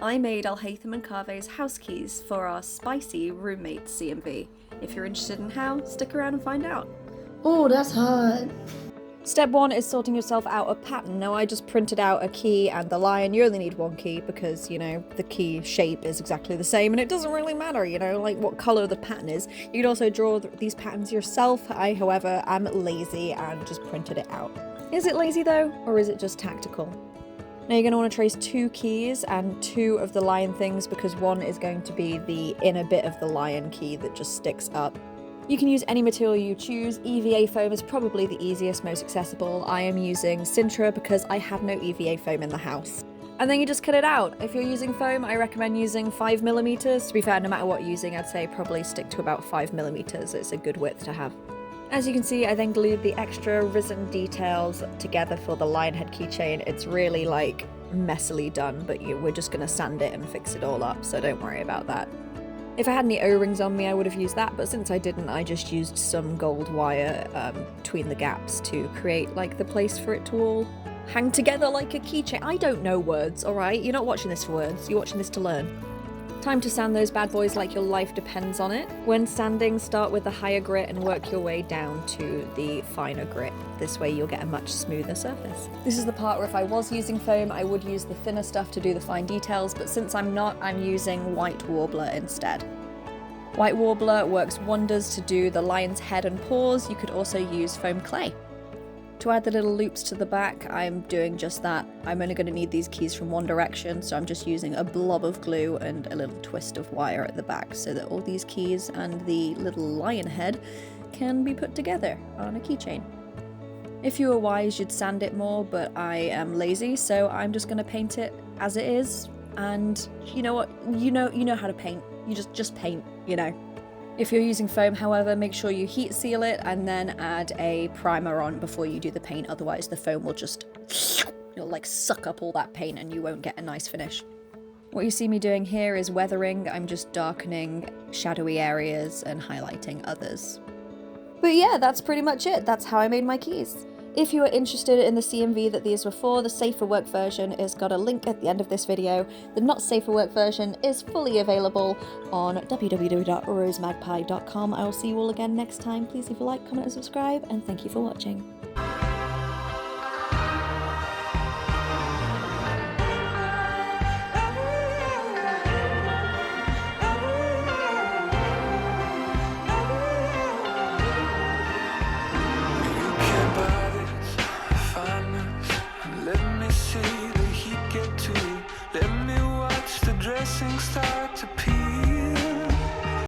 I made Alhaitham and Kaveh's house keys for our spicy roommate CMV. If you're interested in how, stick around and find out. Oh, that's hard. Step 1 is sorting yourself out a pattern. Now I just printed out a key and the lion. You only need one key because, you know, the key shape is exactly the same and it doesn't really matter, you know, like what colour the pattern is. You can also draw these patterns yourself. I, however, am lazy and just printed it out. Is it lazy though, or is it just tactical? Now you're going to want to trace 2 keys and 2 of the lion things because one is going to be the inner bit of the lion key that just sticks up. You can use any material you choose. EVA foam is probably the easiest, most accessible. I am using Sintra because I have no EVA foam in the house. And then you just cut it out. If you're using foam, I recommend using 5mm. To be fair, no matter what you're using, I'd say probably stick to about 5mm. It's a good width to have. As you can see, I then glued the extra risen details together for the lion head keychain. It's really like messily done, but we're just gonna sand it and fix it all up, so don't worry about that. If I had any O-rings on me, I would have used that, but since I didn't, I just used some gold wire between the gaps to create like the place for it to all hang together like a keychain. I don't know words, alright? You're not watching this for words, you're watching this to learn. Time to sand those bad boys like your life depends on it. When sanding, start with the higher grit and work your way down to the finer grit. This way you'll get a much smoother surface. This is the part where if I was using foam, I would use the thinner stuff to do the fine details, but since I'm not, I'm using white warbler instead. White warbler works wonders to do the lion's head and paws. You could also use foam clay. To add the little loops to the back, I'm doing just that. I'm only going to need these keys from one direction, so I'm just using a blob of glue and a little twist of wire at the back so that all these keys and the little lion head can be put together on a keychain. If you were wise, you'd sand it more, but I am lazy, so I'm just going to paint it as it is. And you know what? You know how to paint. You just paint, you know. If you're using foam, however, make sure you heat seal it and then add a primer on before you do the paint, otherwise the foam will just, it'll like suck up all that paint and you won't get a nice finish. What you see me doing here is weathering. I'm just darkening shadowy areas and highlighting others. But yeah, that's pretty much it. That's how I made my keys. If you are interested in the CMV that these were for, the Safe for Work version has got a link at the end of this video. The Not Safe for Work version is fully available on www.rosemagpie.com. I will see you all again next time. Please leave a like, comment and subscribe, and thank you for watching. Let me watch the dressing start to peel.